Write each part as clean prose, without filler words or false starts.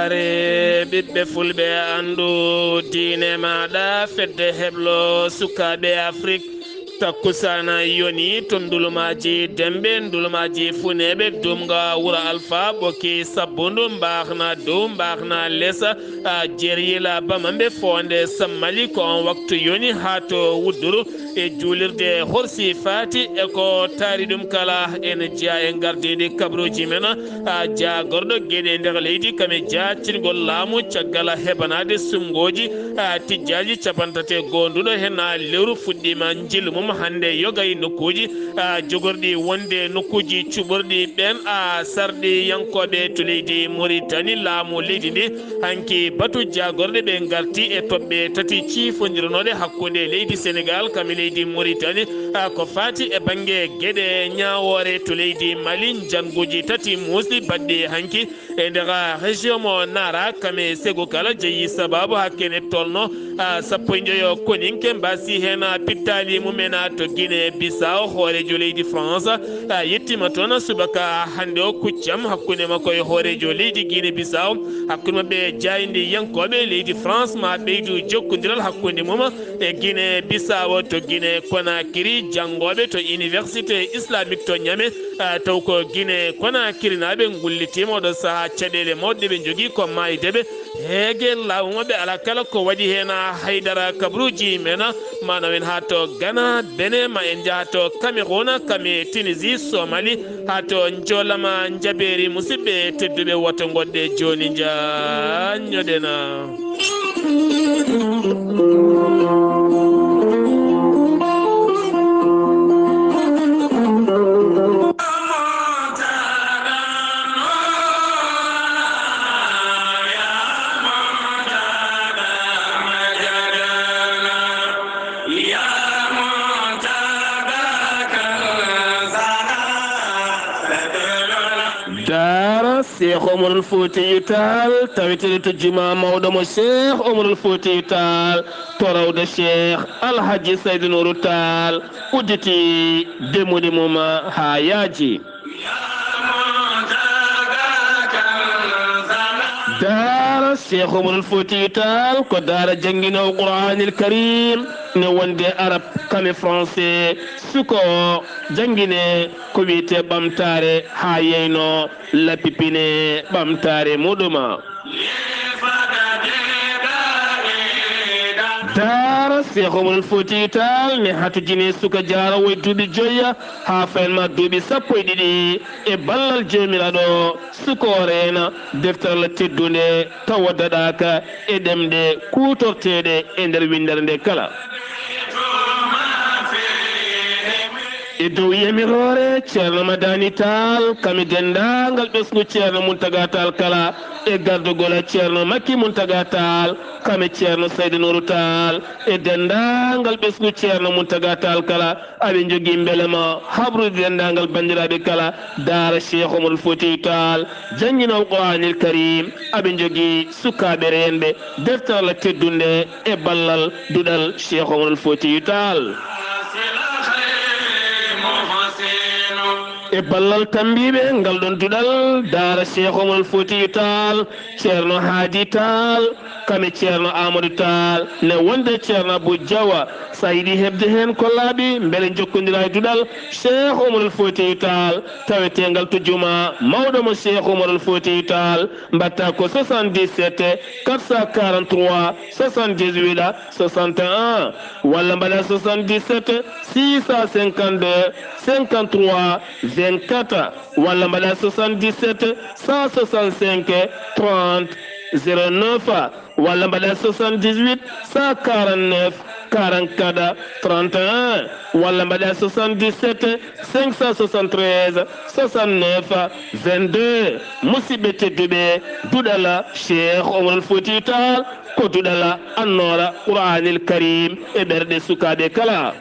sare ɓiɓɓe fulɓe andu diine maɗa fedde heblo sukaɓe afrique takkusana yoni to ndulumaji dembe ndulumaji funeɓe dumga wura alpha ɓoki sabbundu mbahna dow mbahna lesa jeryila bamamɓe fonde sammali ko on waktu yoni ha to wudduru e juulirde horsi fati eko taari ɗum kala ene jeeya e gardidi kabruji men jagorɗo gueɗe nder leydi kame jaccirgol laamu caggal heɓanade sumgoji tijjaji capantate gonduɗo hen lewru fuɗɗima jillu mum hande yogay nokkuji jogorɗi wonde nokkuji cuɓorɗi ɓen sarɗi yankoɓe to leydi Mauritanie laamu leydi ndi hanki batu jagorɗe ɓe garti e toɓɓe tati cifodirnoɗe hakkude leydi Sénégal kame leydi Mauritanie ko fati e banggue gueɗe ñawore to leydi Mali janguji tati musɗi baɗɗi hanki e nder région mo Nara kame sego kala jeeyi sababu hakkene tolno sappo e joyo koninke mbasi hen pittali mumen to Guinée Bissau hoorejo leydi France yettima toon subaka hande o kuccam hakkude makko e hoorejo leydi Guinée Bissau hakkude mabɓe jayndi yankoɓe leydi France ma ɓeydu jokkodiral hakkude mum e Guinée Bissau to Guinée Conakry jangoɓe to université islamique to Niamey taw ko Guinée Conakry naɓe gullitima oɗo saaha caɗele mawɗe ɓe jogui ko maydeɓe heege laamu mabɓe ala kala ko waɗi hen haydara kabruji men manam en ha to Ghana Benin ma en jaaha to Cameroun kame Tunisie Somalie ha to jolama jaɓeri musidɓe tedduɓe woto goɗɗe joni jañoɗena Cheikh Omarul Foutiyou Tall tawitede to juma mawɗo mo Cheikh Omarul Foutiyou Tall torawde Cheikh Alhaji Saydou Nourou Tall udditi demude mum ha yaaji dara Cheikh Omarul Foutiyou Tall ko dara jangguinowo Qur'anil Karim ne wonde arab kame français suko jangguine ko wiyete ɓamtare ha yeyno lappipine ɓamtare muɗuma dara Cheikh Omarul Foutiyou Tall ne hatojini suka jarawo e duuɓi joyya ha fayenma duuɓi sappo e ɗiɗi e ballal jomiraɗo sukorena deftere teddude tawa daɗaka e ɗemɗe kutorteɗe e nder windere nde kala e dow yamirore ceerno Madani Tall kami dendagal ɓesgu ceerno Muntaga Tall kala e gardugol ceerno Makki Muntaga Tall kami ceerno Saydou Nourou Tall e dendagal ɓesgu ceerno Muntaga Tall kala aɓe jogui beelema habrude dendagal bandiraɓe kala dara Cheikh Omarul Foutiyou Tall jangguinowo Qur'anil Karim aɓe jogui sukaɓe renɓe deftere teddunde e ballal duɗal Cheikh Omarul Foutiyou Tall e ballal tambiɓe ngal ɗon duɗal dara Cheikh Omarul Foutiyou Tall ceerno Hadi Tall kame ceerno Amadou Tall ne wonde ceerno Abou Diawa sa yiiɗi hebde hen kollaɓi beele jokkodira e duɗal Cheikh Omarul Foutiyou Tall tawetegal to juma mawɗo mo Cheikh Omarul Foutiyou Tall mbatta ko 77 443 78 61 walla mbaɗa 77 652 53 24 walla mbaɗa 77 165 30 09 walla mbaɗa 78 149 44 31 walla mbaɗa 77 573 69 22 musidɓe tedduɓe duɗala Cheikh Omarul Foutiyou Tall ko duɗala annora Qur'anil Karim e ɓerɗe sukaɓe kala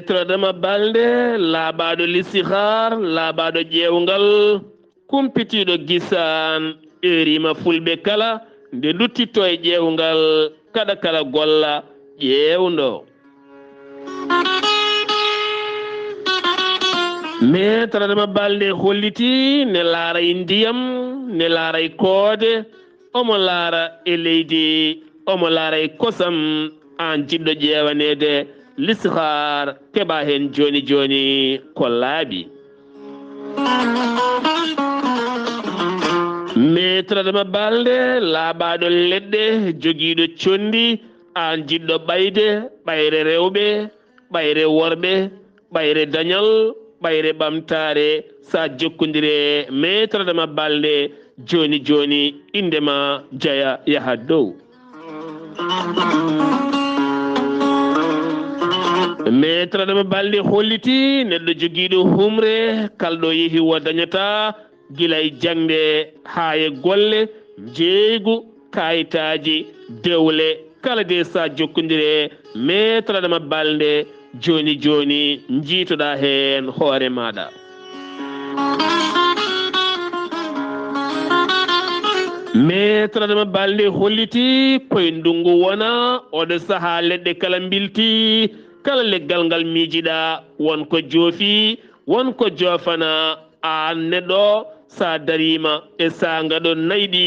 maître Dama Balde laaɓaɗo listihar laaɓaɗo ƴewgal kumpitiɗo gisan erima fulɓe kala nde duttitto e ƴewgal kada kala golla ƴewndo metradema balɗe holliti ne laaray ndiyam ne laaray koode omo laara e leydi omo laaray kosam an jiɗɗo ƴewanede listihar keɓa hen joni joni ko laaɓi metradema balɗe laaɓaɗo leɗɗe joguiɗo condi an jiɗɗo ɓayde ɓayre rewɓe ɓayre worɓe ɓayre dañal ɓayre ɓamtare sa jokkodire metradema balɗe joni joni indema Jaya yaha dow metradema balɗe holliti neɗɗo joguiɗo humre kalɗo yeehi wo dañata guilay jangde ha e golle jeeygu kayitaji dewle kala de sa jokkodire metradema balɗe joni joni jiitoɗa hen hoore maɗa metradema balɗe holliti koye ndungu wona oɗo saaha leɗɗe kala bilti kala leggal ngal miijiɗa wonko joofi wonko joofana an neɗɗo sa darima e sa ngaɗo nayɗi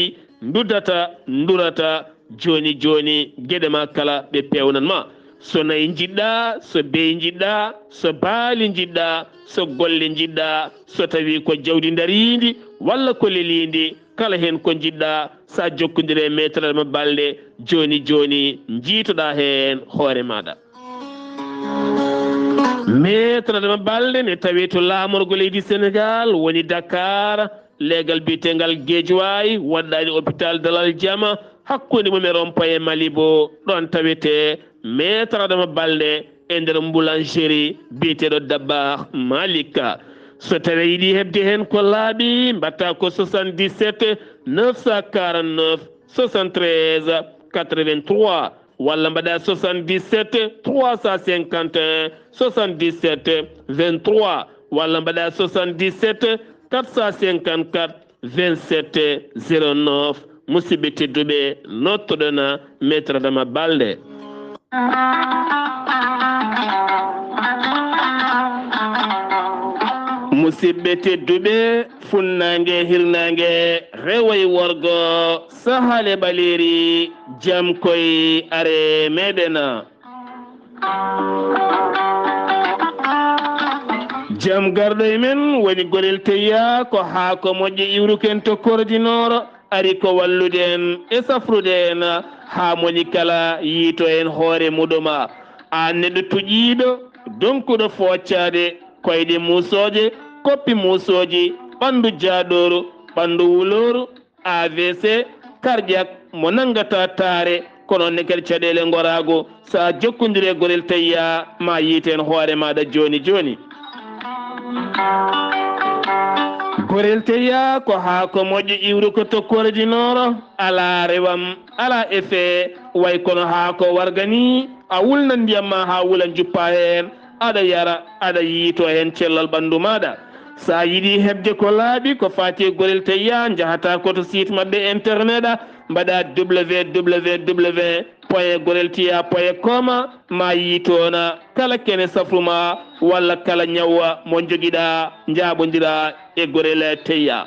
durata joni joni gueɗema kala ɓe pewnanma so nayi jiɗɗa so beyi jiɗɗa so baali jiɗɗa so golle jiɗɗa so tawi ko jawdi daridi walla ko lelidi kala hen ko jiɗɗa sa jokkodire metradema balɗe joni joni jiitoɗa hen hoore maɗa metradema balɗe ne tawi to laamorgo leydi Sénégal woni Dakar leegal bitegal Guédiawaye waɗɗani hôpital Dalal Jama hakkude mum e rond-point Malibo ɗon tawete metradema balɗe e nder boulangerie biteɗo Dabakh Malika so tawi yiɗi hebde hen ko laaɓi mbatta ko 77 949 73 83 walla mbaɗa 77 351 77 23 walla mbaɗa 77 454 27 09 musidɓe tedduɓe nottoɗona metradema balɗe musidɓe tedduɓe funnangue hirnangue rewoye worgo sahale ɓaleri jam koye are meɗena jam garɗo e men woni golel teya ko haako moƴƴe iwruken to coordinore ari ko wallude en e safrude en ha moni kala yiito en hoore muɗuma an neɗɗo tuƴiɗo donkuɗo foccade koyɗe musoje koppi musoji ɓandu jaaɗoru ɓandu wuloru AVC cardiaque mo nangata taare kono ne kadi caɗele gorago sa jokkodire golel tayya ma yiiten hoore maɗa joni joni gorel teya ko ha ko moƴƴo iwru ko tokkoredinoro ala rewam ala effet way kono ha ko wargani a wulna ndiyam ma ha wulan juppa hen aɗa yara aɗa yiito hen cellal ɓandu maɗa sa yiɗi hebde ko laaɓi ko fati gorel teya jahata koto site mabɓe internet a mbaɗa www point gorel teya point com ma yiitona kala kene safruma walla kala ñawwa mo joguiɗa jaɓodira e gorel teya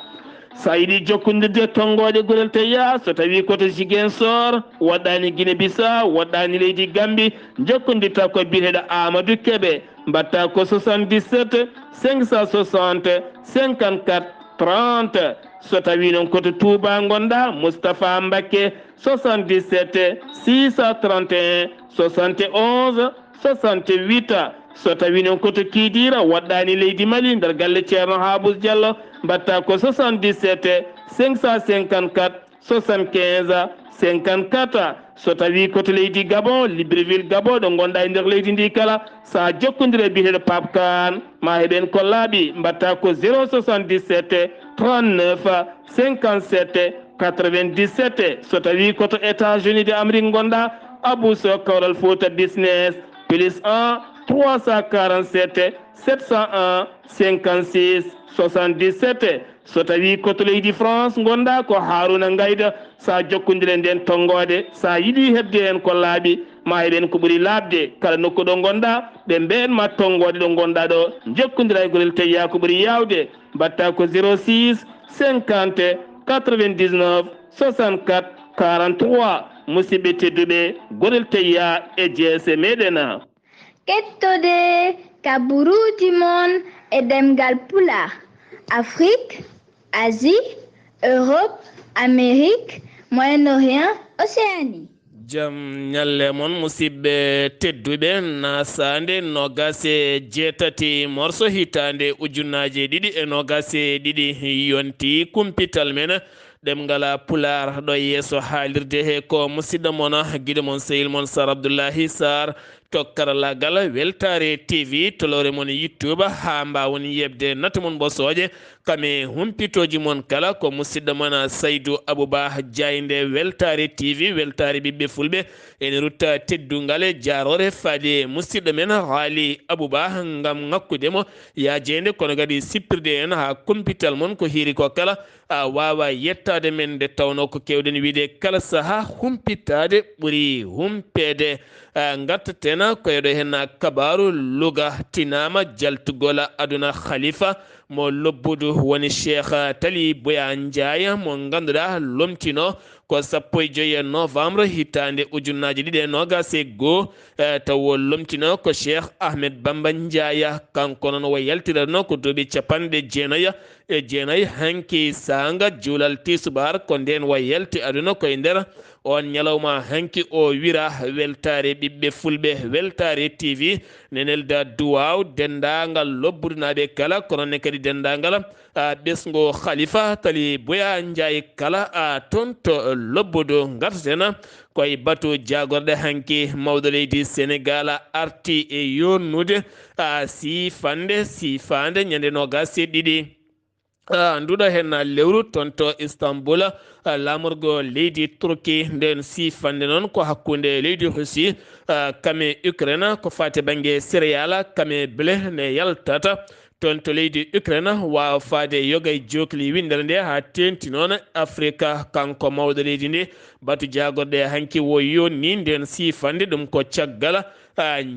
sa yiɗi jokkodirde tongoje gorel teya so tawi koto Ziguinchor waɗɗani Guinée Bissau waɗɗani leydi Gambie jokkodirta ko biyeteɗo Amadou Kébé mbatta ko 77 560 54 30 so tawi noon koto Touba gonɗa Moustapha Mbacké 77 631 71 68 so tawi noon koto Kidira waɗɗani leydi Mali nder galle ceerno Habous Diallo mbatta ko 77 554 75 54 so tawi koto leydi Gabon Libreville Gabon ɗo gonɗa e nder leydi ndi kala sa jokkodire biyeteɗo Pape Kane ma heɓen ko laaɓi mbatta ko 077 39 57 97 so tawi koto États-Unis de Amérique gonɗa Abou Sow Kawral Fouta business plus 1 347 701 56 77 so tawi koto leydi France gonda ko Haruna Ngayda sa jokkodiren nden tongode sa yiɗi hebde hen ko laaɓi ma heɓen ko ɓuuri labde kala nokku ɗo gonɗa ɓe mben ma tongode ɗo gonɗa ɗo jokkodira e gorel teyya ko ɓuuri yawde mbatta ko 06 50 99 64 43 musidɓe tedduɓe gorel teyya e jeese meɗen kettode kaburuji mon e ɗemngal pulaar Afrique, Asie, Europe, Amérique, Moyen-Orient, Océanie. Jam ñalle mon musidɓe tedduɓe naasaande nogase jeetati morso hitande ujunnaje ɗiɗi e nogase ɗiɗi yonti kumpital men ɗemngal pulaar ɗo yeeso haalirde he ko musidɗo mon guiɗo mon sehil mon Sar Abdullaahi Saar to karallagal weltare TV tolore mon YouTube ha mbawon yebde nata mon ɓosooje kame humpitoji mon kala ko musidɗo mon Saydou Abouba Diaynde weltare TV weltare ɓiɓɓe fulɓe ene rutta teddungal jarore faade musidɗo men haali Abouba ngam ŋakkudemo yajede kono kadi sippirde en ha kumpital mon ko hiiri ko kala a wawa yettade men nde tawno ko kewɗen wiide kala saaha humpitade ɓuuri humpede gattaten koyeɗo hen kabaru luga tinama jaltugola aduna khalifa mo lobbudu woni cheikh tali boya ndiaye mo ganduɗa lomtino ko 15 novembre hitande ujunnaje ɗiɗi e nogas e goho taw lomtino ko cheikh ahmed bamba ndiaya kanko noon wo yaltirano ko duuɓi capanɗe jeenayyi hanki sanga juulal tisubar ko nden wo yalti aduna koye nder on ñalawma hanki o wira weltare ɓiɓɓe fulɓe weltare TV nenelda duwaw dendagal lobbudunaɓe kala kono ne kadi dendagal ɓesgo khalifa tali boya ndiaye kala toon to lobbudu gartatena koye batu jagorɗe hanki mawɗo leydi Sénégal arti e yonnude sifande ñande nogas e ɗiɗi nduɗo hen lewru toon to Istanbul lamorgo leydi Turki nden sifande noon ko hakkude leydi Russie kame Ukraine ko fate banggue céréal kame blé ne yaltata toon to leydi Ukraine wawa fade yoga e jokli windere nde ha tenti noon Afrique kanko mawɗo leydi ndi batu jagorɗe hanki wo yonni nden sifande ɗum ko caggal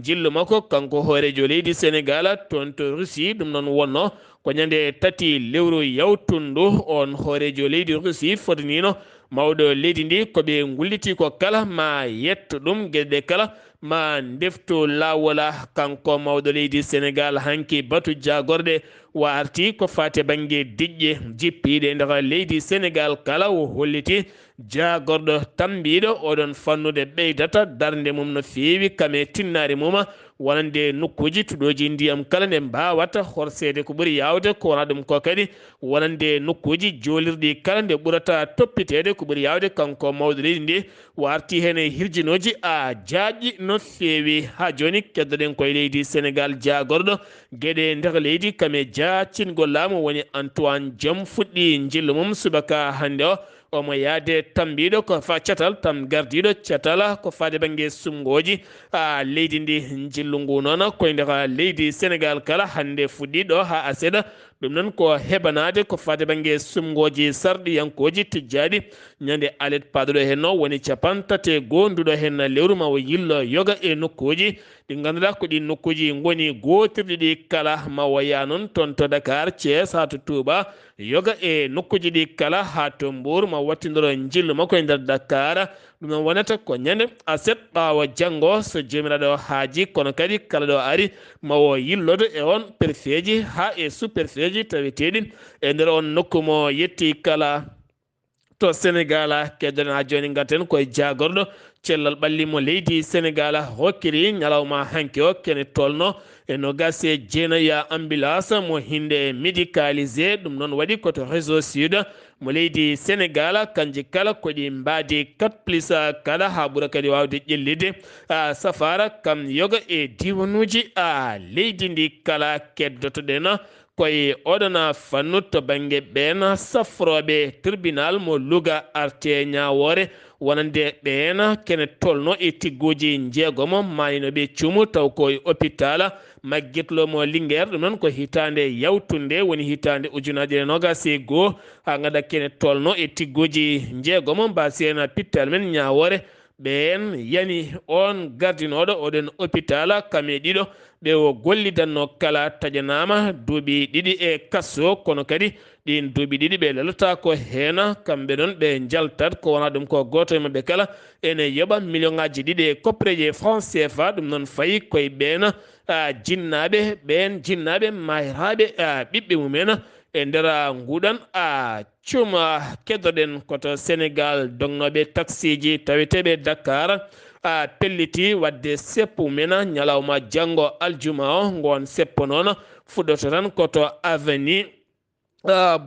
jillu makko kanko hoorejo leydi Sénégal toon to Russie ɗum noon wonno ko ñande tati lewru yawtundu on hoorejo leydi Russie fodnino mawɗo leydi ndi koɓe gulliti ko kala ma yetto ɗum gueɗe kala ma deftu lawola kanko mawɗo leydi Sénégal hanki batu jagorɗe warti ko fate banggue diƴƴe jippiɗe e nder leydi Sénégal kala o holliti jagorɗo tambiɗo oɗon fannude ɓeydata darde mum no fewi kame tinnare mum wonande nokkuji tuɗoji ndiyam kala nde mbawata horsede ko ɓuuri yawde ko wona ɗum ko kadi wonande nokkuji jolirɗi kala nde ɓurata toppitede ko ɓuuri yawde kanko mawɗo leydi ndi warti hen e hirjinoji jaaƴƴi no fewi ha joni keddoɗen koye leydi Sénégal jagorɗo gueɗe nder leydi kame jaccingol laamu woni Antoine Diome fuɗɗi jillu mum subaka hande o omo yaade tambiɗo ko fa catal tam gardiɗo catala ko fade banggue sumgoji leydi ndi jillu ngu noon koye nder leydi Sénégal kala hande fuɗɗiɗo ha aseɗa ɗum noon ko heɓanade ko fade banggue sumgoji sarɗiyankoji tijjaɗi ñande alet paɗoɗo hen no woni 31 nduɗo hen lewru ma o yillo yoga e nokkuji ɗi ganduɗa ko ɗi nokkuji goni gotirɗi ɗi kala ma waya noon toon to Dakar Thiès ha to Touba yoga e nokkuji ɗi kala ha to Mbour ma wattidoro jillu makko e nder Dakar ɗum noon wonata ko ñande aset ɓawo janggo so jomiraɗo haaji kono kadi kala ɗo ari ma o yillodo e on préfet ji ha e sous préfet ji taweteɗi e nder on nokku mo yetti kala to Sénégal keddoɗen ha joni garten koye jagorɗo cellal ɓallimo leydi Sénégal hokkiri ñalawma hanki o kene tolno e nogas e jeenayyi ambulance mo hinde médicalisé ɗum noon waɗi koto réseau sud mo leydi Sénégal kanji kala koɗi mbadi 4+ kala ha ɓuura kadi wawde ƴellide safara kam yoga e diwanuji leydi ndi kala keddotoɗen koye oɗona fannu to banggue ɓen safroɓe tribunal mo Louga arte ñawore wonande ɓen kene tolno e tigguji jeegomo mayinoɓe cuumu taw koye hôpital Maguette mo Linguére ɗum noon ko hitande yawtunde woni hitande ujunaje nogas e goho ha ganda kene tolno e tiggoji jeegomo mbasiyena pittal men ñawore ɓen yani on gardinoɗo oɗen hôpital kame ɗiɗo ɓe o gollidanno kala taƴanama duuɓi ɗiɗi e kasso kono kadi ɗin duuɓi ɗiɗi ɓe lelata ko hena kamɓe ɗon ɓe jaltat ko wona ɗum ko goto e mabɓe kala ene yoɓa million ngaji ɗiɗi e koppareje franc CFA ɗum noon fayi koye ɓen jinnaɓe ɓen jinnaɓe mahiraɓe ɓiɓɓe mumen e nder nguɗan cuma keddoɗen koto Sénégal dognoɓe taxi ji taweteɓe Dakar pelliti wadde seppu mena ñalawma janggo aljuma o gon seppo noon fuɗɗoto tan koto avenue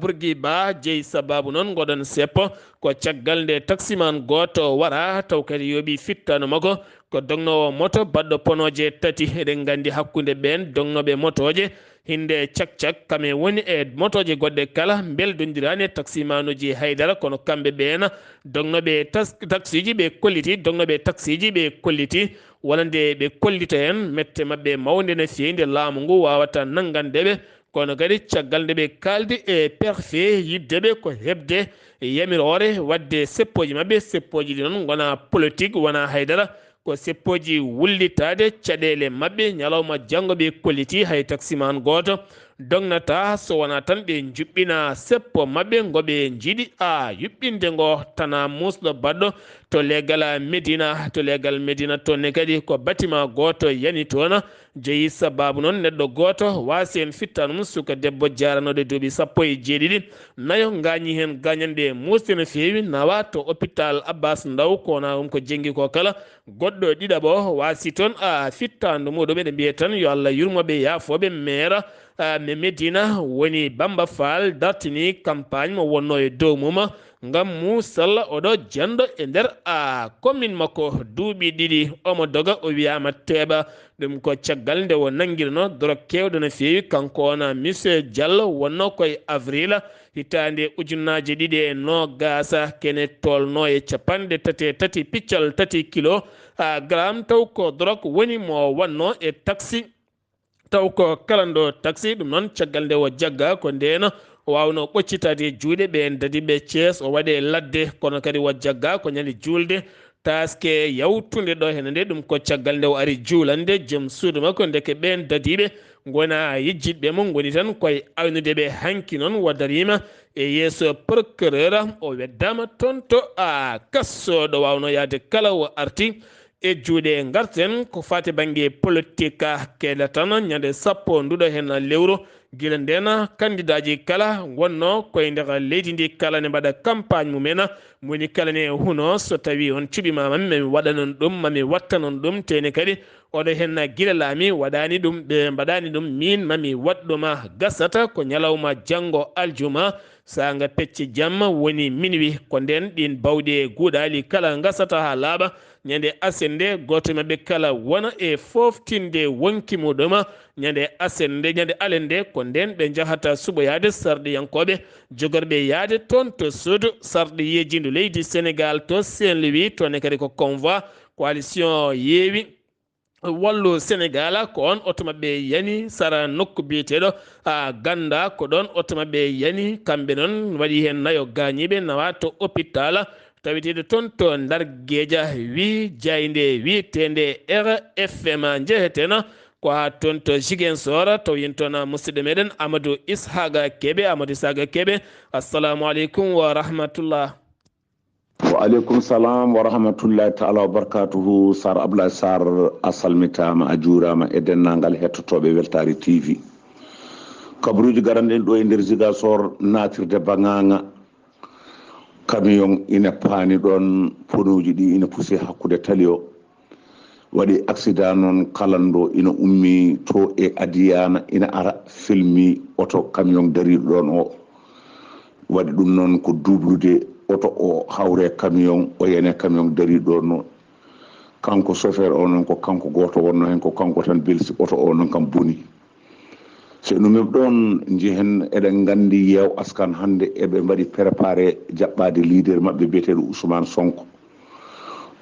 Bourguiba jeeyi sababu noon goɗon seppo ko caggal nde taximan goto wara taw kadi yooɓi fittano makko ko dognowo moto baɗɗo ponoje tati eɗen gandi hakkude ɓen dognoɓe motoje hinde cak kame woni e motoje goɗɗe kala beldoddirani taximanuji haydara kono kamɓe ɓen dognoɓe taxi ji ɓe kolliti dognoɓe taxi ji ɓe kolliti wonande ɓe kollita hen mette mabɓe mawde no fewi nde laamu ngu wawata nangandeɓe kono kadi caggal nde ɓe kaldi e perfe yiddeɓe ko hebde yamirore wadde seppoji mabɓe seppoji ɗi noon gona politique wona haydara ko seppoji wullitade caɗele mabɓe ñalawma janggo ɓe kolliti hay taximan goto dognata so wona tan ɓe juɓɓina seppo mabɓe goɓe jiiɗi yuɓɓinde ngo tana musɗo baɗɗo to legal Médina tonne kadi ko bâtiment goto yani toon jeeyi sababu noon neɗɗo goto wasi en fitta ɗum suka debbo jaranoɗe duuɓi 17 nayo gañi hen gañanɗe musde no fewi nawa to hôpital Abbas Ndaw kona ko jenggi ko kala goɗɗo ɗiɗaɓo wasi toon fittandu muɗum ɓe mbiye tan yo Allah yurmoɓe yaafoɓe maire me Médina woni Bamba Fall dartini campagne mo wonno e dow mum ngam Moussalla oɗo jendo e nder commune makko duuɓi ɗiɗi omo doga o wiyama teeɓa ɗum ko caggal nde o nanguirno dorog kewɗo no fewi kanko wona monsieur Diallo wonno koye avril hitande ujunnaje ɗiɗi e nogasa kene tolno e capanɗe tati piccal 3 kilo gramme taw ko dorog woni mo wanno e taxi taw ko kalando taxi ɗum noon caggal nde o jagga ko ndeno o wawno ɓoccitade juuɗe ɓe dadiɓe Thiès o waɗe ladde kono kadi o jagga ko ñande julde taske yawtude ɗo hene nde ɗum ko caggal nde o ari juulande joom suudu makko ndeke ɓen dadiɓe gona yejjitɓe mo goni tan koye aynude ɓe hanki noon o darima e yeeso procureur o weddama toon to kassoɗo wawno yaade kala o arti e juuɗe garten ko fati banggue politique keɗa tan ñande sappo nduɗo hen lewru guila nden candidat ji kala wonno koye nder leydi ndi kala ne mbaɗa campagne mumen moni kala ne huno so tawi on cuɓimama mami waɗanon ɗum mami wattanon ɗum tene kadi oɗo hen guila laami waɗani ɗum ɓe mbaɗani ɗum min mami waɗɗuma gasata ko ñalawma janggo aljuma saga pecce jamma woni minuit ko nden ɗin bawɗi guuɗali kala gasata ha laaɓa ñande asende goto mabɓe kala wona e foftinde wonki muɗum ñande asende ñande alende ko nden ɓe jahata suɓoyade sarɗiyankoɓe jogorɓe yaade toon to Sud sarɗi yejindu leydi Sénégal to Saint-Louis toon kadi ko convoi coalition yeewi wallu Sénégal ko on oto mabɓe yani sara nokku biyeteɗo ganda ko ɗon oto mabɓe yani kamɓe noon waɗi hen nayo gañiɓe nawa to hôpital taweteɗo toon to ndar gueeja wi jayde witende RFM jeeheten ko ha toon to Ziguinchor taw yen toon musidɗo meɗen Amadou Ishaga Keɓe assalamu aleykum wa rahmatullah. Wa aleykum salam wa rahmatullahi taala wa barakatuhu. Sar Abdullaahi Saar a salmitama a juurama e dennangal hettotoɓe Weltare TV. Kabaruji garanɗen ɗo e nder Ziguinchor natirde banganga camion ina paani ɗon ponuji ɗi ina poussé hakkude tali o waɗi accident noon kalando ina ummi to e Adiyana ina ara filmi oto camion dariɗo ɗon o waɗi ɗum noon ko dublude oto o hawre camion o yene camion dariɗo ɗon kanko chauffeur o noon ko kanko goto wonno hen ko kanko tan belsi oto o noon kam boni so ɗum ɗon jehen eɗen gandi yew askan hande eɓe mbaɗi préparé jaɓɓade leader mabɓe biyeteɗo Ousmane Sonko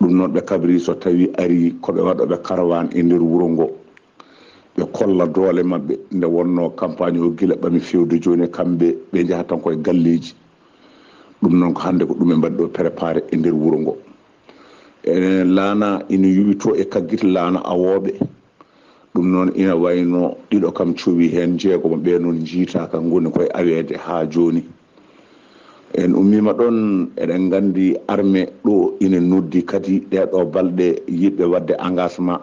ɗum noon ɓe kabri so tawi ari koɓe waɗoɓe caravane e nder wuuro ngo ɓe kolla doole maɓɓe nde wonno campagne o gila ɓami fewde joni kamɓe ɓe jahat tan koye galleji ɗum noon ko hannde ko ɗum ɓe mbaɗi ɗo préparé e nder wuro ngo enen laana ina yuɓito e kaggite laana awoɓe ɗum noon ina wayno ɗiɗo kam cuuɓi hen jeegomo ɓe noon jiitaka goni koye awede ha joni en ummima ɗon eɗen gandi armée ɗo ina noddi kadi ɗeɗo balɗe yiɗɓe wadde engagement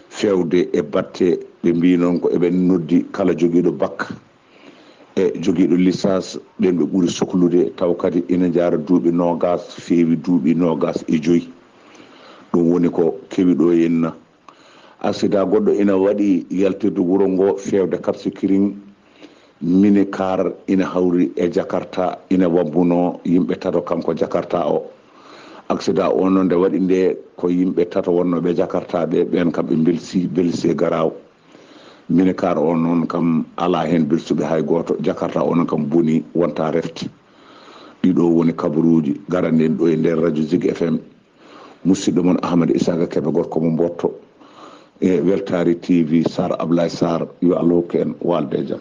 fewde e batte ɓe mbi noon ko eɓen noddi kala joguiɗo bac e joguiɗo licence ɓen ɓe ɓuuri sohlude taw kadi ina jara duuɓi nogas feewi duuɓi nogas e joyyi ɗum woni ko kewi ɗo henna accident goɗɗo ina waɗi yaltirde wuro ngo fewde Cap Skirring mini car ina hawri e Jakarta ina wabbuno yimɓe tato kanko Jakarta o accident o noon nde waɗi nde ko yimɓe tato wonnoɓe Jakarta ɓe ɓen kam ɓe belsi garaw mini car o noon kam ala hen belsuɓe hay goto Jakarta o noon kam boni wonta refte ɗiɗo woni kabaruji garanɗen ɗo e nder radio Zig FM musidɗo moon Ahmadou Isaka Keɓe gorko mo Mbotto e Weltare TV Sar Abdoulaye Saar yo Allah hokku en walde jaam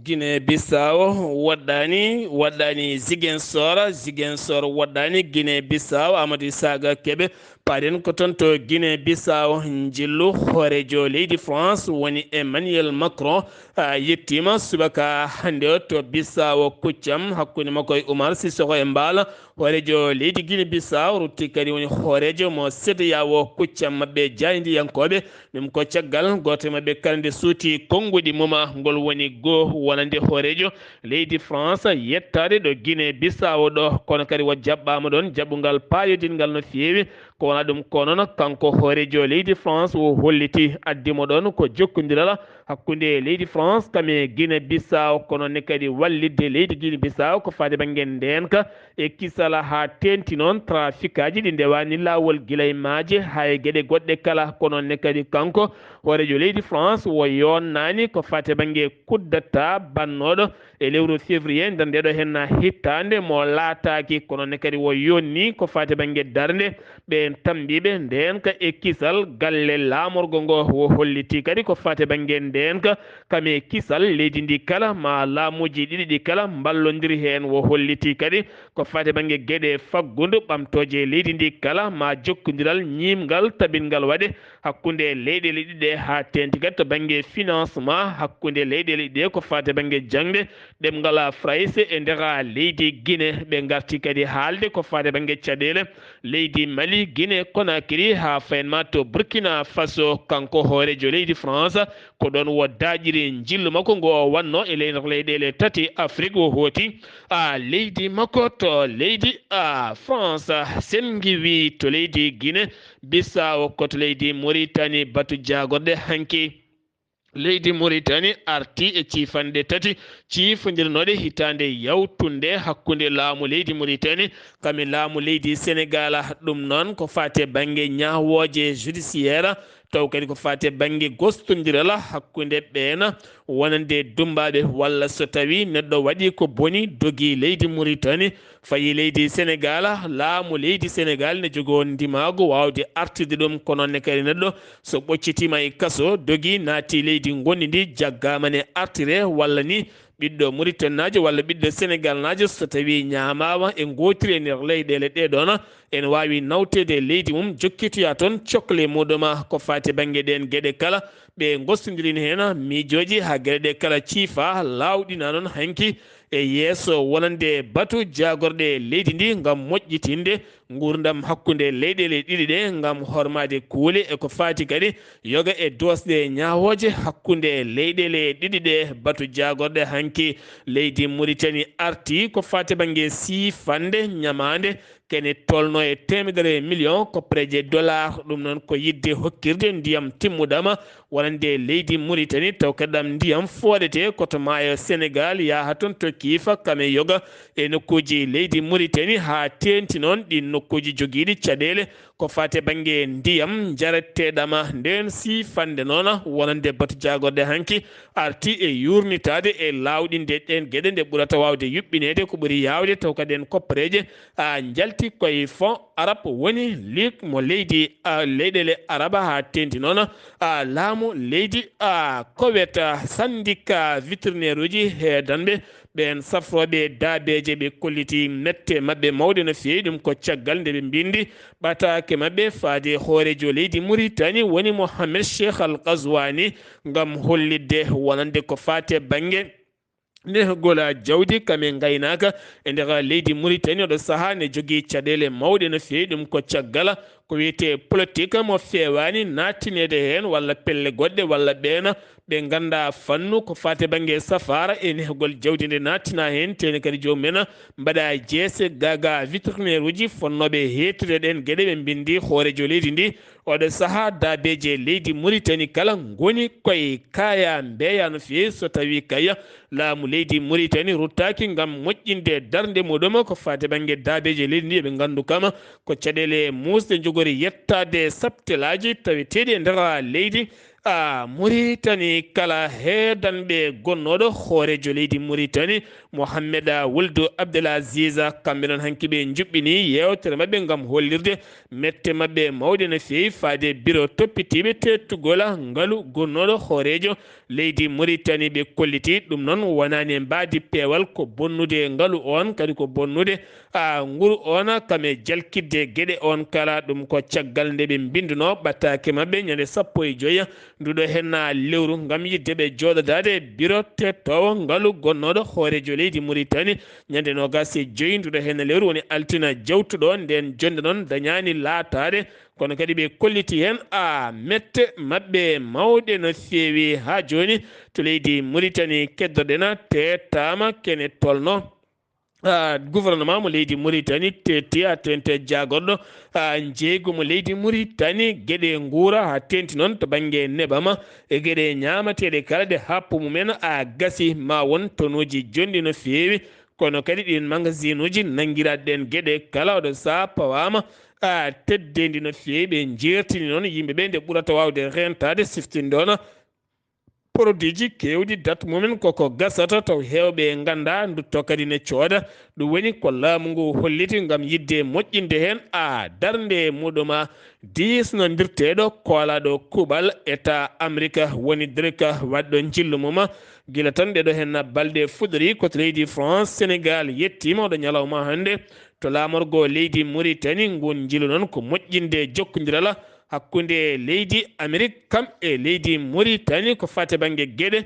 Guinée Bissau waɗɗani Ziguinchor waɗɗani Guinée Bissau Amadou Isaga Keɓe paɗen ko toon to Guinée Bissau jillu hoorejo leydi France woni Emmanuel Macron yettima subaka hande o to Bissau Kuccam hakkude makko e Oumar Sissoko e Mbala hoorejo leydi Guinée Bissau rutti kadi woni hoorejo mo CEDEAO Kuccam mabɓe jaydiyankoɓe ɗum ko caggal goto mabɓe kalde suuti konguɗi muma ngol woni goo wonande hoorejo leydi France yettade ɗo Guinée Bissau ɗo kono kadi wo jaɓɓama ɗon jaɓɓugal payodingal no fewi ko wona ɗum ko noon kanko hoorejo leydi France o holliti addimo ɗon ko jokkodiral hakkude leydi France kame Guinée Bissau kono ne kadi wallidde leydi Guinée Bissau ko fade banggue ndenka e kisala ha tenti noon trafic aji ɗi ndewani lawol guilay maaje hay gueɗe goɗɗe kala kono ne kadi kanko hoorejo leydi France wo yonnani ko fate banggue kuddata bannoɗo e lewru février nder ndeɗo henna hittande mo laataki kono ne kadi wo yonni ko fate banggue darde ɓe tambiɓe ndenka e kisal galle lamorgo ngo wo holliti kadi ko fate banggue ndenka kame kisal leydi ndi kala ma laamuji ɗiɗi ɗi kala ballodiri hen wo holliti kadi ko fate banggue gueɗe faggudu ɓamtoje leydi ndi kala ma jokkodiral ñimgal tabingal waɗe hakkude leyɗele ɗiɗe ha tenti kadi to banggue financement hakkude leyɗele ɗiɗe ko fate banggue jangde ɗemngal France e ndera leydi Guinée ɓe garti kadi haalde ko fate banggue caɗele leydi Mali Guinée Conakry ha fayenma to Burkina Faso kanko hoorejo leydi France ko ɗon wo daƴiri jillu makko ngo wanno e leydi leyɗele tati Afrique o hooti leydi makko to leydi France sen giwi to leydi Guinée Bissau koto leydi Mauritanie batu jagorde hanki leydi Mauritanie arti e cifande tati cifodirnoɗe hitande yawtunde hakkude laamu leydi Mauritanie kami laamu leydi Sénégal ɗum noon ko fate banggue ñawoje judiciaire taw kadi ko fate banggue gostodiral hakkude ɓeena wonande dumbaɓe walla so tawi neɗɗo waɗi ko boni dogi leydi Mauritanie fayi leydi Sénégal laamu leydi Sénégal ne jogo ndimago wawde artude ɗum ko noon ne kadi neɗɗo so ɓoccitima e kaso dogi naati leydi gondi ndi jaggama ne artire walla ni ɓiɗɗo Mauritanie najo walla ɓiɗɗo Sénégal najo so tawi ñamama e gotiri e nder leyɗele ɗe ɗon en wawi nawtede leydi mum jokkitoya toon cohle muɗuma ko fate banggue ɗen gueɗe kala ɓe gostodirini hen miijoji ha gueɗe ɗe kala ciifa lawɗina noon hanki e yeeso wonande batu jagorɗe leydi ndi gam moƴƴitinde gurdam hakkude leyɗele ɗiɗi ɗe gam hormade kuule e ko fati kadi yoga e dosɗe ñawoje hakkude leyɗele ɗiɗi ɗe batu jagorɗe hanki leydi Mauritanie arti ko fati banggue siifande ñamande kene tolno e temedere million koppreje dollar ɗum noon ko yidde hokkirde ndiyam timmudama wonande leydi Mauritanie taw kadi ɗam ndiyam fooɗete koto maayo Sénégal yaha toon to kiifa kame yoga e nokkuji leydi Mauritanie ha tenti noon ɗi nokkuji joguiɗi caɗele ko fate banggue ndiyam jaretteɗama nden siifande noon wonande batu jagorde hanki arti e yurnitade e lawɗinde ɗen gueɗe nde ɓurata wawde yuɓɓinede ko ɓuuri yawde taw kadi en koppareje jalti tati koye fond arabe woni lik mo leydi leyɗele araba ha tenti noon laamu leydi koweta syndicat vétérinaire uji heedanɓe ɓen safroɓe daabeje ɓe kolliti mette mabɓe mawɗe no feewi ɗum ko caggal nde ɓe mbindi ɓatake mabɓe faade hoorejo leydi Mauritanie woni Mohamed Cheikh Al Ghazouani ngam hollidde wonande ko fate banggue gola jawdi kame gaynaka e nder leydi Mauritanie oɗo saaha ne jogui caɗele mawɗe no feewi ɗum ko caggal ko wiyete politique mo fewani nattinede hen walla pelle goɗɗe walla ɓeena ɓe ganda fannu ko fate banggue safara e nehgol jawdi nde nattina hen teni kadi jomumen mbaɗa jeese gaga vétérinaire uji fonnoɓe hettude ɗen gueɗe ɓe mbindi hoorejo leydi ndi oɗo saaha daabeje leydi Mauritanie kala goni koye kaya mbeya no feewi so tawi kaya laamu leydi Mauritanie ruttaki gam moƴƴinde darde muɗum ko fate banggue daabeje leydi ndi ɓe gandu kama ko caɗele musɗe jogori yettade saptelaji taweteɗi e nder leydi Mauritanie kala heedanɓe gonnoɗo hoorejo leydi Mauritanie Mohamed Wuld Abdullaahi Saar kamɓe noon hanki ɓe juɓɓini yewtere mabɓe gam hollirde mette mabɓe mawɗe no feewi faade bureau toppitiɓe tettugol ngaalu gonnoɗo hoorejo leydi Mauritanie ɓe kolliti ɗum noon wonani e mbadi peewal ko bonnude ngaalu on kadi ko bonnude nguru on kame jalkidde gueɗe on kala ɗum ko caggal nde ɓe mbinduno ɓattake mabɓe ñande 15 nduɗo henna lewru gam yidde ɓe joɗodade bureau tettowo ngaalu gonnoɗo hoorejo leydi Mauritanie ñande 25 nduɗo henna lewru woni altina jawtuɗo nden jonde noon dañani laatade kono kadi ɓe kolliti hen mette mabɓe mawɗe no feewi ha joni to leydi Mauritanie keddoɗen tetama kene tolno gouvernement mo leydi Mauritanie tetti ha tente jagorɗo jeeygu mo leydi Mauritanie gueɗe guura ha tenti noon to banggue neɓama e gueɗe ñamateɗe kala ɗe happu mumen gasi ma won tonuji jonɗi no feewi kono kadi ɗin magasin uji nanguiraɗi ɗen gueɗe kala oɗo sa pawama teddendi no feewi ɓe jertini noon yimɓeɓe nde ɓurata wawde rentade siftinde on produit ji kewɗi date mumen koko gasata taw hewɓe ganda dutto kadi ne cooda ɗum woni ko laamu ngu holliti gam yidde moƴƴinde hen darde muɗuma disnodirteɗo koolaɗo kuuɓal état Amérique woni dirika waɗɗo jillu mum guila tan ɗeɗo hen balɗe fuɗɗori koto leydi France Sénégal yettima oɗo ñalawma hande to lamorgo leydi Mauritanie ngun jillu noon ko moƴƴinde jokkodiral hakkude leydi Amérique kam e leydi Mauritanie ko fate banggue gueɗe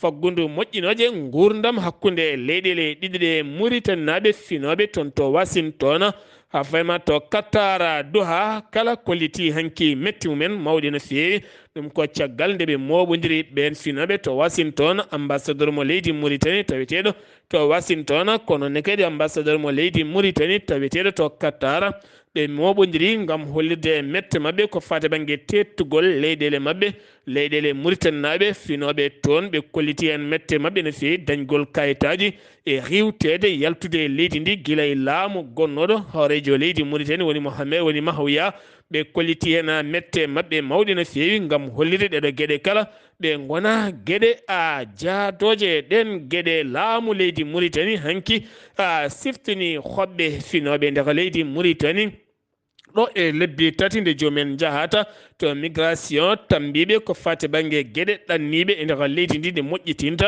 faggudu moƴƴinoje gurdam hakkude leyɗele ɗiɗi ɗe Mauritanie naɓe finoɓe toon to Washington ha fayma to Qatar Doha kala kolliti hanki metti mumen mawɗi no feewi ɗum ko caggal nde ɓe moɓodiri ɓen finoɓe to Washington ambassadeur mo leydi Mauritanie taweteɗo to Washington kono ne kadi ambassadeur mo leydi Mauritanie taweteɗo to Qatar ɓe moɓodiri gam hollirde mette mabɓe ko fate banggue tettugol leyɗele mabɓe leyɗele Mauritanie naɓe finoɓe toon ɓe kolliti hen mette mabɓe no feewi dañgol kayitaji e riwtede yaltude leydi ndi guila e laamu gonnoɗo hoorejo leydi Mauritanie woni Mohamed woni Mahouya ɓe kolliti hen mette mabɓe mawɗe no feewi gam hollirde ɗeɗo gueɗe kala ɓe gona gueɗe jaadoje ɗen gueɗe laamu leydi Mauritanie hanki siftini hoɓɓe finoɓe nder leydi Mauritanie ɗo e lebbi tati nde jomumen jahata to migration tambiɓe ko fate banggue gueɗe ɗanniɓe e nder leydi ndi nde moƴƴitinta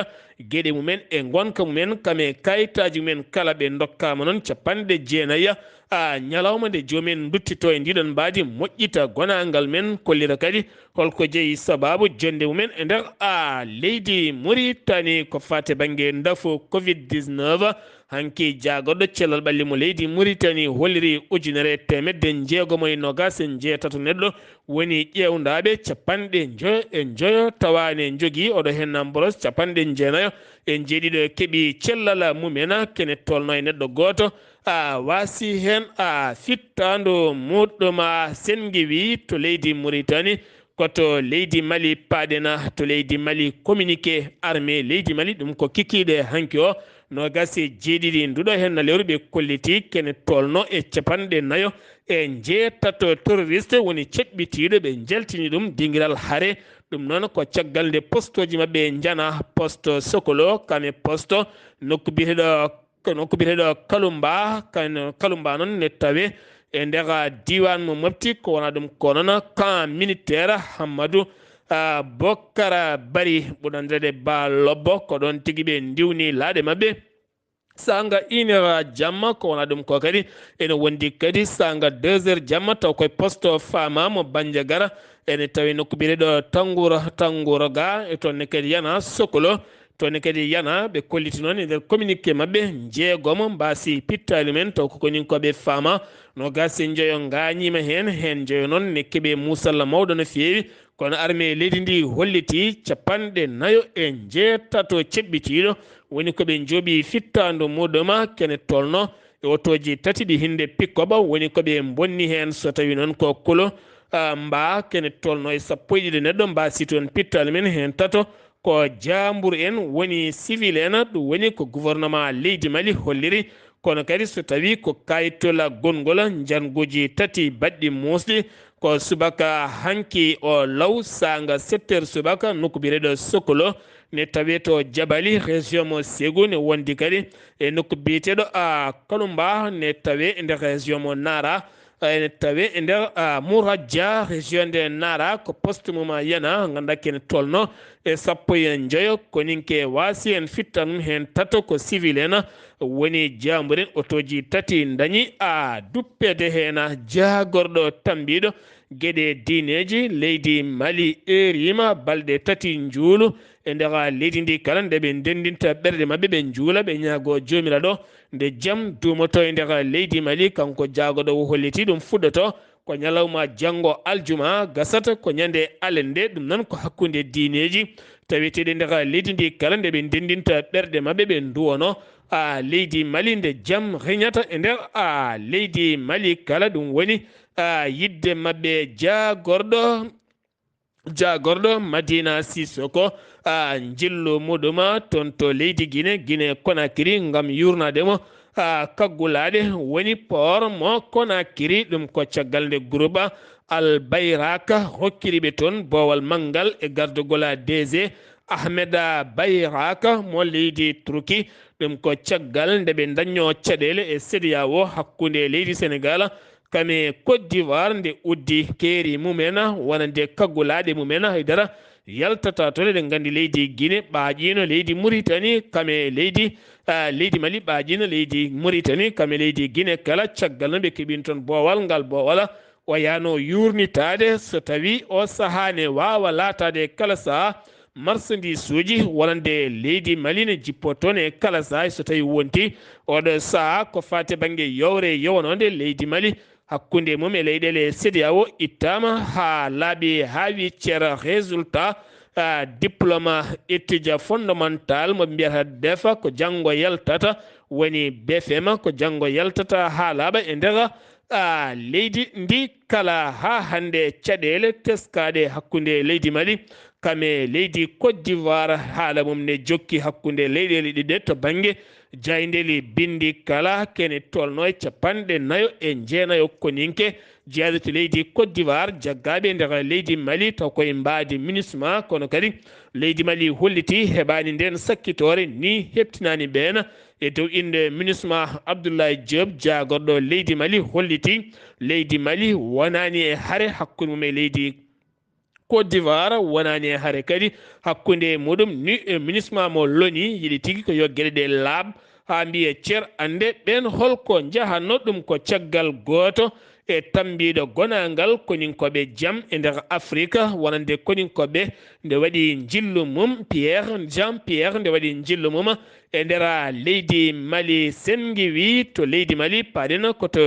gueɗe mumen e gonka mumen kame kayitaji mumen kala ɓe dokkama noon 90 ñalawma nde jomumen duttito e ndiɗon mbadi moƴƴita gonangal men kollira kadi holko jeeyi sababu jonde mumen e nder leydi Mauritanie ko fate banggue ndafu Covid-19 hanki jagorɗo cellal ɓalli mo leydi Mauritanie holliri 1927 neɗɗo woni ƴewdaɓe 90 tawane jogui oɗo hen boros 90 e jeeɗiɗo keeɓi cellal mumen kene tolno e neɗɗo goto wasi hen fittandu muɗɗum sengi wi to leydi Mauritanie koto leydi Mali paɗena to leydi Mali communiqué armé leydi Mali ɗum ko kikiɗe hanki o no gasi jeeɗiɗi nduɗo hen lewru ɓe kolliti kene tolno e 40 e jeetato terroriste woni ceɓɓitiɗo ɓe jaltini ɗum dinguiral haare ɗum noon ko caggal nde poste uji mabɓe jana poste Sokolo kame poste nokku biyeteɗo kono ko biteɗo kalumba kan kalumba noon ne tawe e ndega diwan mo mofti ko wona ɗum ko noon camp militaire Hammadou Bokkara Bari ɓuɗandirede ba lobbo ko ɗon tigi ɓe ndiwni laaɗe maɓɓe sanga 1h jamma ko wona ɗum ko kadi ene wondi kadi sanga 2h jamma taw koye poste fama mo Bandiagara ene tawi nokku bireɗo Tangoura ga e toonne kadi yana Sokolo toonne kadi yana ɓe kolliti noon e nder communiqué maɓɓe jeegom mbasi pittali men taw kokonin koɓe fama no gasi jeeyo gañima hen jeeyo noon ne keeɓe musalla mawɗo no feewi kono armée leydi ndi holliti 47 ceɓɓitiɗo woni koɓe jooɓi fittandu muɗuma kene tolno e otoji tati ɗi hinde pikkoɓa woni koɓe bonni hen so tawi noon ko kulo mba kene tolno e 11 neɗɗo mbasi toon pittali men hen tato ko jambour en woni civil en ɗum woni ko gouvernement leydi Mali holliri kono kadi so tawi ko kayitola gongol janguji tati baɗɗi musɗi ko subaka hanki o law sanga 7h subaka nokku bireɗo Sokolo ne tawe to Jabali région mo Ségou ne wondi kadi e nokku biteɗo Kalumba ne tawe e nder région mo Nara ene tawe e nder Mouradja région de Nara ko poste mum yana ganda kene tolno e 15 koninke wasi en fittan hen tato ko civil en woni jamburen otoji tati dañi duppede hen jagorɗo tambiɗo gueɗe diineji leydi Mali erima balɗe tati juulu e nder leydi ndi kala nde ɓe ndendinta ɓerɗe mabɓe ɓe juula ɓe ñaago jomiraɗo nde jaam dumoto e nder leydi Mali kanko jagoɗo o holliti ɗum fuɗɗoto ko ñalawma janggo aljuma gasata ko ñande alende ɗum noon ko hakkude diineji taweteɗe nder leydi ndi kala nde ɓe ndendinta ɓerɗe mabɓe ɓe duwono leydi Mali nde jaam reñata e nder leydi Mali kala ɗum woni yidde mabɓe jagorɗo Madina Sissoko jillu muɗuma toon to leydi Guinée Conakry ngam yurnademo kaggulade woni port mo Conakry ɗum ko caggal nde groupe Al Bayraka hokkiriɓe toon bowal manggal e gardogola DG Ahmeda Bayraka mo leydi Turki ɗum ko caggal nde ɓe dañño caɗele e CEDEAO hakkude leydi Sénégal kame Côte d'Ivoire nde uddi keeri mumena wonande kaggulaɗe mumena haydara yaltata toon eɗen gandi leydi Guinée ɓaaƴino leydi Mauritanie kame leydi Mali ɓaaƴino leydi Mauritanie kame leydi Guinée kala caggal no ɓe keeɓin toon bowal ngal bowala o yano yurnitade so tawi o sahane wawa latade kala saha marchandise uji wonande leydi Mali ne jippo toon e kala saha so tawi wonti oɗo saha ko fate banggue yowre yownode leydi Mali hakkude mum e leyɗele CEDEAO ittama ha laaɓi ha wiccere résultat diplôme étude fondamental mo mbiyata defa ko janggo yaltata woni BFM ko janggo yaltata ha laaɓa e nder leydi ndi kala ha hande caɗele teskaɗe hakkude leydi Mali kame leydi Côte d'Ivoire haala mum ne jokki hakkude leyɗele ɗiɗe to banggue jaydeli bindi kala kene tolno e 49 koninke jeeɗo to leydi Côte d'Ivoire jaggaɓe nder leydi Mali taw koye mbadi MINUSMA kono kadi leydi Mali holliti heɓani nden sakkitore ni heptinani ɓen e dow inde MINUSMA Abdullaahi Diop jagorɗo leydi Mali holliti leydi Mali wonani e haare hakkude mum e leydi Côte d'Ivoire wonani e haare kadi hakkude muɗum ni MINUSMA mo loni yiɗi tigui ko yo gueɗe ɗe laaɓ ha mbiye ceer ande ɓen holko jahanno ɗum ko caggal goto e tambiɗo gonangal koninkoɓe jaam e nder Afrique wonande koninkoɓe nde waɗi jillu mum Jean Pierre nde waɗi jillu mum e nder leydi Mali sengiwi to leydi Mali paɗen koto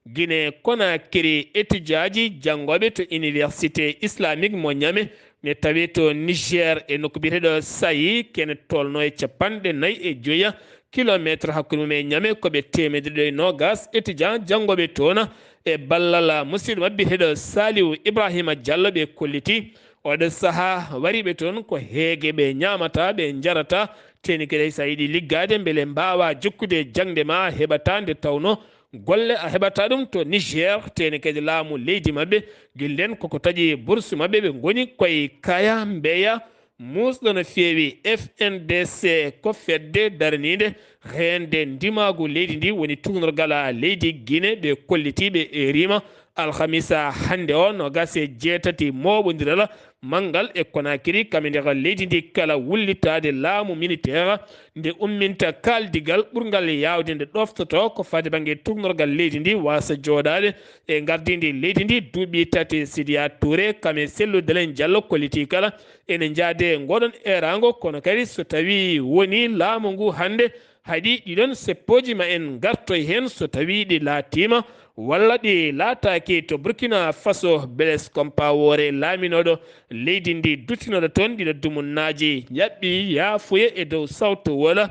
Guinée Conakry étudiaji janggoɓe to université islamique mo Niamey ne tawi to Niger e nokku biyeteɗo Sayi kene tolno e 45 kilométre hakkude mum e Niamey koɓe 120 étudiant janggoɓe toon e ballal musidɗo mabɓe biyeteɗo Saliou Ibrahima Diallo ɓe kolliti oɗo saaha wariɓe toon ko heege ɓe ñamata ɓe jarata teni kadi sa yiiɗi liggade beele mbawa jokkude jangde ma heɓata nde tawno golle a heɓata ɗum to Niger teni kadi laamu leydi mabɓe guilɗen koko taƴi bourse mabɓe ɓe goni koye Kaya Mbeya musɗo no feewi FNDC ko fedde darnide rende ndimagu leydi ndi woni tugnorgal leydi Guinée ɓe kollitiɓe e rima alhamisa hande o no gase jeetati moɓodiral mangal e Conakry kame nder leydi ndi kala wullitade laamu militaire nde umminta kaldigal ɓurgal yawde nde ɗoftoto ko fade banggue tugnorgal leydi ndi wasa joɗade e gardidi leydi ndi duuɓi tati Sidia Touré kame selludelen Diallo kolliti kala ene jaade goɗon erago kono kadi so tawi woni laamu ngu hande haɗi ɗiɗon seppoji ma en gartoy hen so tawi ɗi laatima walla ɗi laataki to Burkina Faso Blaise Compaoré laaminoɗo leydi ndi duttinoɗo toon ɗiɗo dumunnaji yaɓɓi yaafuya e dow sawtawol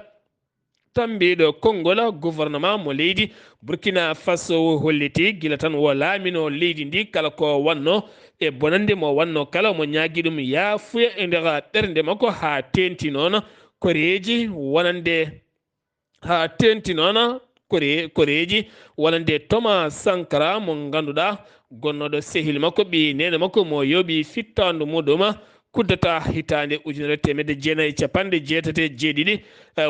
tambiɗo konngol gouvernement mo leydi Burkina Faso holliti gila tan wo laamino leydi ndi kala ko wanno e bonande mo wanno kala mo ñaagui ɗum yaafuya e nder ɓernde makko ha tenti noon koreji wonande ha tenti noon koreji wonande Thomas Sankara mo ganduɗa gonnoɗo sehil makko ɓi nene makko mo yooɓi fittandu muɗum kuddata hitande 1997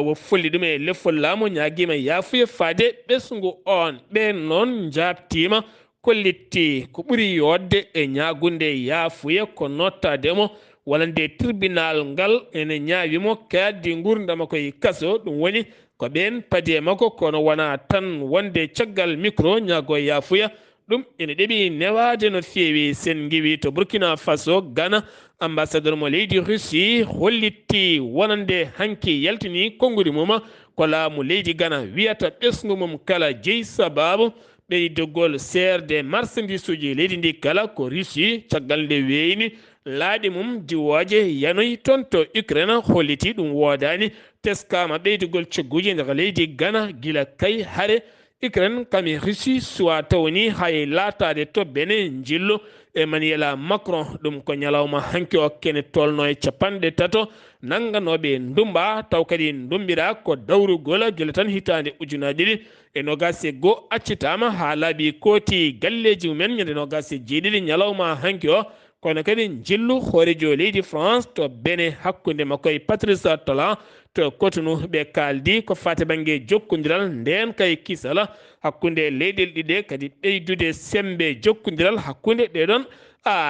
wo folli ɗum e leffol laamu ñaguima yaafuya faade ɓesgu on ɓen noon jabtima kollitti ko ɓuuri yodde e ñagunde yaafuya ko nottademo walande tribunal ngal ene ñaawimo kaddi gurdama koye kaso ɗum woni ko ɓen paadi makko kono wona tan wonde caggal micro ñaago yaafuya ɗum ene ɗeɓi newade no feewi sen giwi to Burkina Faso Ghana ambassadeur mo leydi Russie hollitti wonande hanki yaltini konngudi mum ko laamu leydi Ghana wiyata ɓesgu mum kala jeeyi sababu ɓeydogol serde marchandise uji leydi ndi kala ko Russie caggal nde weyni laaɗi mum diwoje yanoyi toon to Ukraine holliti ɗum wodani teskama ɓeydogol cogguji nder leydi Ghana gila kay haare Ukraine kami Russie suwa tawni hay laatade to bene jillo Emmanuel Macron ɗum ko ñalawma hanki o kene tolno e capanɗe tato nangganoɓe ndumba taw kadi ndumbira ko dawrugol gila tan hitande ujunaji ɗiɗi e nogase go accitama ha laaɓi kooti galleji mumen ñande nogase jeeɗiɗi ñalawma hanki o kono kadi jillu hoorejo leydi France to bene hakkude makko e Patrice Talon to Cotonou ɓe kaldi ko fate banggue jokkodiral nden kay kisala hakkude leyɗele ɗiɗe kadi ɓeydude sembe jokkodiral hakkude ɗeɗon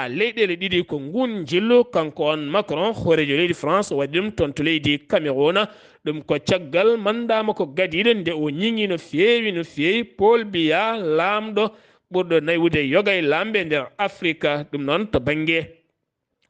leyɗele ɗiɗi ko ngun jillu kanko on Macron hoorejo leydi France waɗi ɗum toon to leydi Cameroun ɗum ko caggal mandama ko gadiɗo nde o ñiŋi no feewi Paul Biya laamɗo ɓurɗo naywude yoga e lamɓe nder Afrique ɗum noon to banggue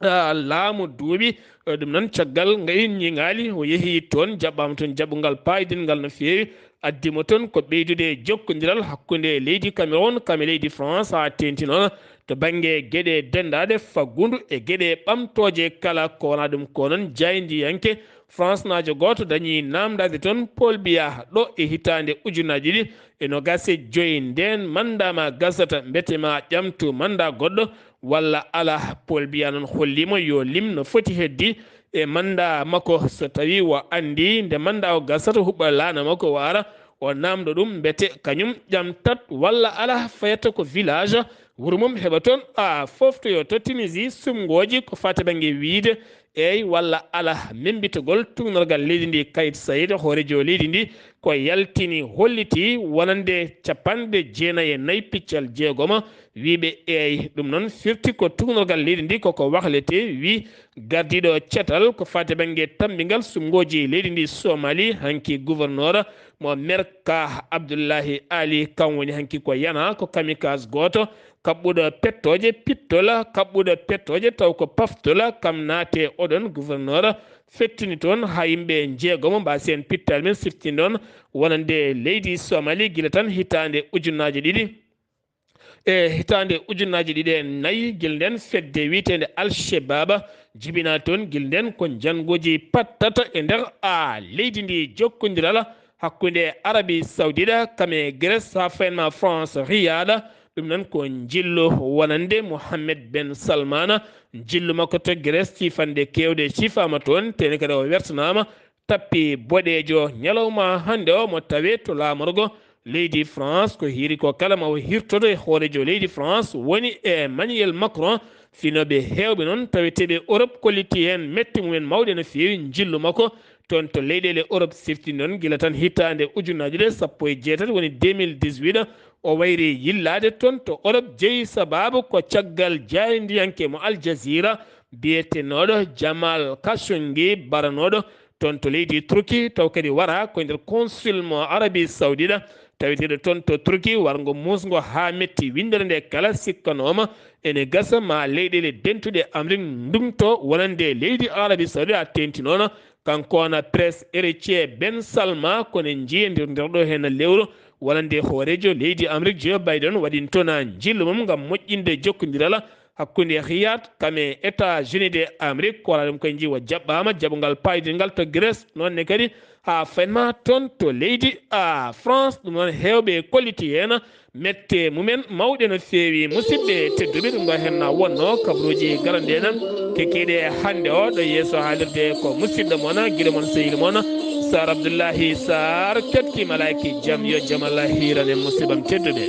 laamu duuɓi ɗum noon caggal ngayi ñiŋali o yeehi toon jaɓɓama toon jaɓɓugal paydingal no feewi addimo toon ko ɓeydude jokkodiral hakkude leydi Cameroun kame leydi France ha tenti noon to banggue gueɗe dendade faggudu e gueɗe ɓamtoje kala ko wona ɗum ko noon jaydiyanke France najo goto dañi namdade toon Paul Biya ɗo e hitande ujunaji ɗiɗi e nogase joyi nden mandama gasata betema ƴamtu manda goɗɗo walla ala Paul Biya noon hollimo yo lim no foti heddi e manda makko so tawi wo andi nde manda o gasata huɓɓa laana makko o ara o namdo ɗum bete kañum ƴamtat walla ala fayata ko village wuro mum heɓa toon foftoyo to Tunisie sumgoji ko fate banggue wiide eyyi walla ala membitogol tugnorgal leydi ndi Kayit Saïd hoorejo leydi ndi ko yaltini holliti wonande 94 piccal jeegoma wiɓe eyyi ɗum noon firti ko tugnorgal leydi ndi koko wahlete wi gardiɗo cetal ko fate banggue tambingal sumgoji leydi ndi Somali hanki gouverneur mo Merka Abdullaahi Ali kam woni hanki ko yana ko kamikaze goto kaɓɓuɗo pettoje pittola kaɓɓuɗo pettoje taw ko paftola kam naate oɗon gouverneur fettini toon ha yimɓe jeegomo mbasen pittal men siftinde on wonande leydi Somali gila tan hitande ujunnaje ɗiɗi e nayyi guel nden fedde wiitede Al-Shabaab jibina toon guel nden ko jangoji pattata e nder leydi ndi jokkodiral hakkude Arabie Saoudite kame Grèce ha fayenma France Riyad ɗum noon ko jillo wonande Mohammed Ben Salmana jillu makko to Grèce cifande kewde cifama toon tene kadi o wertanama tappi boɗejo ñalawma hande o mo tawe to lamorgo leydi France ko hiri ko kala ma o hirtoto e hoorejo leydi France woni Emmanuel Macron finoɓe hewɓe noon taweteɓe Europe kolliti hen metti mumen mawɗe no fewi jillu makko toon to leyɗele Europe siftini noon guila tan hittande ujunaji ɗe sappo e jeetati woni 2018 o wayri yillade toon to Europe jeeyi sababu ko caggal jaydiyanke mo Al Jazeera biyetenoɗo Jamal Khashoggi baranoɗo toon to leydi Turquie taw kadi wara ko nder consul mo Arabie Saoudite taweteɗo toon to Turquie wargo musgo ha metti windere nde kala sikkanoma ene gasa ma leyɗele dentuɗe Amérique ndumto wonande leydi Arabie Saoudite a tentinono kankona presse héritier Ben Salma kono jiiye nder ɗo hen lewru wonande hoorejo leydi Amérique Joe Biden waɗintona jillu mum gam moƴƴinde jokkodirala hakkude Riyad kame États-Unis de Amérique ko wala ɗum koye jiiwa jaɓɓama jaɓogal paydirgal to Grèce nonne kadi ha fanma toon to leydi France ɗum noon hewɓe kolliti hen mette mumen mawɗe no fewi musidɓe tedduɓe ɗum ɗo henna wonno kabaruji garanɗeɗen kekiɗe hande o ɗo yeeso haalirde ko musidɗo moon guiɗo moon sehil moon Sar Abdullaahi Saar ketti malayki jaam yo jaam Allah hirane musidɓam tedduɓe